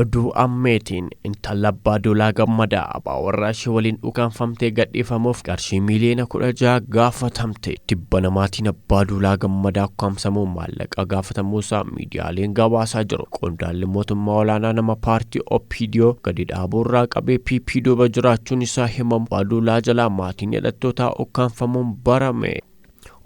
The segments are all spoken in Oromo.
Oduu ammeetiin intala abbaa duulaa gammadaa abbaa warraa ishee waliin dhukaanfamtee gadhiifamuuf qarshii miliyoona 16 gaafatamte. Tibba namaatiin abbaa duulaa gammadaa ukkaamsamuu maallaqa gaafatamuusaa miidiyaaleen gabaasaa jiru. Qondaalli mootummaa olaanaa nama paartii OPDO gadi dhaabuurraa qabee PP duuba jiraachuun isaa himamu. Abbaa duulaa jalaa maatiin hidhattootaa ukkaanfamuun barame.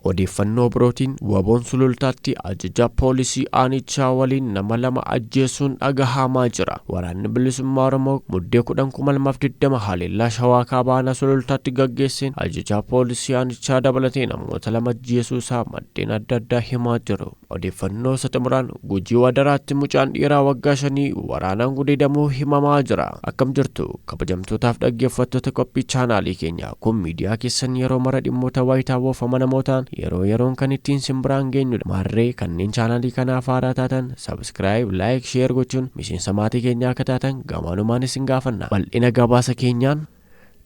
Odeeffannoo birootiin waboon sulultaatti ajaja poolisii aanichaa waliin nama 2 ajjeesuun dhagahamaa jira. Waraanni bilisummaa Oromoo muddee 10/2020 haleellaa Shawaa Kaabaa sulultaatti gaggeesseen ajaja poolisii aanichaa dabalatee namoota 2 ajjeesuu isaa maddeen adda addaa himaa jiru. Odeeffannoo saxumuraan Gujii Wadaraatti mucaan dhiiraa waggaa 5 waraanaan gudeedamuu himamaa jira. Akkam jirtu kabajamtootaaf dhaggeeffattoota qophii chaanaalii keenyaa kun miidiyaa keessan yeroo mara dhimmoota wayitaawwoo amanamoo yeroon kan ittiin simbiraan geenyudha. Marree kanneen chaanaalii kanaaf haaraa taatan subscribe, like, share gochuun miseensa maatii keenyaa akka taatan gamaanumaan isin gaafanna. Bal'ina gabaasa keenyaan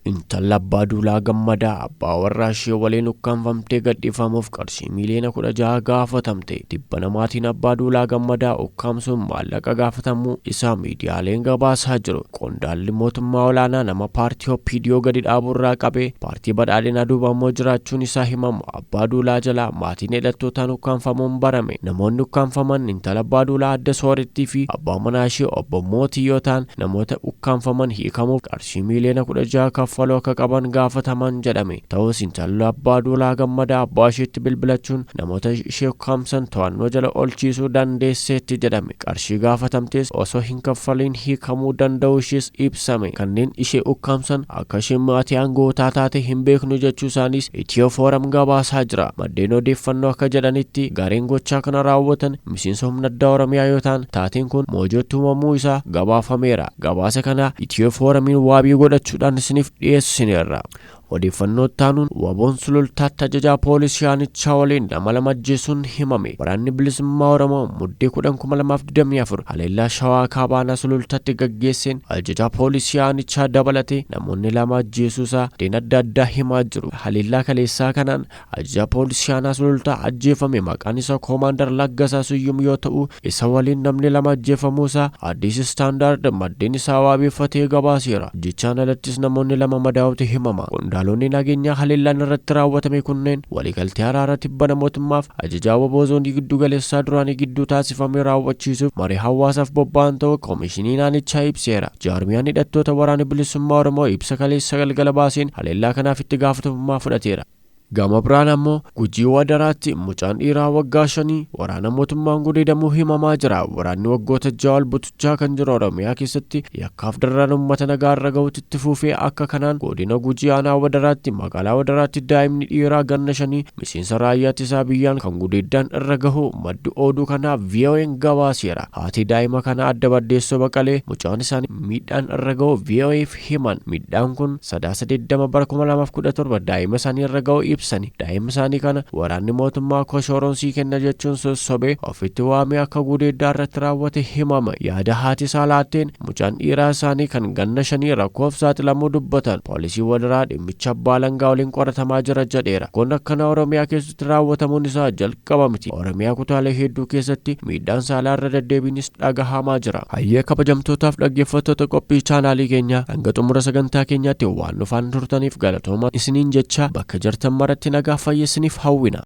intala abbaa duulaa gammadaa abbaa warraa ishee waliin ukkaanfamtee gadhiifamuuf qarshii miliyoona 16 gaafatamte. Tibba namaatiin abbaa duulaa gammadaa ukkaamsuun maallaqa gaafatamuu isaa miidiyaaleen gabaasaa jiru. Qondaalli mootummaa olaanaa nama paartii OPDO gadi dhaabuurraa qabee paartii badhaadhinaa duuba immoo jiraachuun isaa himamu. Abbaa duulaa jalaa maatiin hidhattootaan ukkaanfamuun barame. Namoonni ukkaanfaman intala abbaa duulaa adda soorettii fi abbaa manaa ishee obbo Mootii yoo ta'an namoota ukkaanfaman hiikamuuf qarshii miliyoona 16 kaffaluu akka qaban gaafataman jedhame. Ta'us intalli abbaa duulaa gammadaa abbaa isheetti bilbilachuun namoota ishee ukkaamsan to'annoo jala oolchiisuu dandeesseetti jedhame. Qarshii gaafatamtes osoo hin kaffaliin hiikamuu danda'u ishees ibsame. Kanneen ishee ukkaamsan akka isheen maatii aangootaa taate hin beeknu jechuu isaanis Itiyoo Fooram gabaasaa jira. Maddeen odeeffannoo akka jedhanitti gareen gochaa kana raawwatan miseensa humna addaa Oromiyaa yoo ta'an taateen kun moojootti uumamuu isaa gabaafameera. Gabaasa kana Itiyoo Fooramiin waabii godhachuudhaan isiniif dhiyeessineerra. Odeeffannoo taanuun waboon sulultaatti ajajaa poolisii aanichaa waliin nama 2 ajjeesuun himame. Waraanni bilisummaa Oromoo muddee 10/2024 haleellaa Shawaa Kaabaa sulultaatti gaggeesseen ajajaa poolisii aanichaa dabalatee namoonni 2 ajjeesuusaa maddeen adda addaa himaa jiru. Haleellaa kaleessaa kanaan ajajaa poolisii aanaa sulultaa ajjeefame maqaan isaa Koomaandar Laggasaa Suyyum yoo ta'u isa waliin namni 2 ajjeefamuusaa Addis Istaandaard maddeen isaa waabeeffatee gabaaseera. Jechaan alattis namoonni 2 madaa'uutu himama. Qondaalonni nageenyaa haleellaan irratti raawwatame kunneen waliigaltee araaraa tibba mootummaaf ajajaa waboo zoonii giddu galeessaa duraanii gidduu taasifame raawwachiisuuf marii hawaasaaf bobba'an ta'uu koomishiniin aanichaa ibseera. Jaarmiyaan hidhattoota waraana bilisummaa Oromoo ibsa kaleessa galgala baaseen haleellaa kanaaf itti gaafatamummaa fudhateera. Gama biraan ammoo Gujii Wadaraatti mucaan dhiiraa waggaa 5 waraana mootummaan gudeedamuu himamaa jira. Waraanni waggoota 6 ol butuchaa kan jiru Oromiyaa keessatti yakkaaf darraan uummata nagaa irra gahuutti itti fufee akka kanaan godina Gujii aanaa Wadaraatti magaalaa Wadaraatti daa'imni dhiiraa ganna 5 miseensa raayyaa ittisa biyyaan kan gudeeddaan irra gahu maddu oduu kanaa VOA'n gabaaseera. Haati daa'ima kana adda baddeessoo Baqalee mucaan isaanii miidhaan irra gahu VOA'f himan. Miidhaan kun 3/8/2017 daa'ima isaanii irra gahu daa'ima isaanii kana waraanni mootummaa koshoroonsii kenna jechuun sossobee ofitti waamee akka gudeeddaa irratti raawwate himama. Yaada haati isaa laatteen mucaan dhiiraa isaanii kan ganna 5 rakkoof saaxilamuu dubbatan. Poolisii Wadaraa dhimmicha abbaa alangaa waliin qoratamaa jira jedheera. Kun akkana Oromiyaa keessatti raawwatamuun isaa jalqaba miti. Oromiyaa kutaalee hedduu keessatti miidhaan saalaa irra deddeebiinis dhagahamaa jira. Hayyee kabajamtootaaf dhaggeeffattoota qophii chaanaalii keenyaa hanga xumura sagantaa keenyaatti waan nufaan turtaniif galatoomaa isiniin jecha bakka jirtan maratti nagaa fayyisiniif hawwina.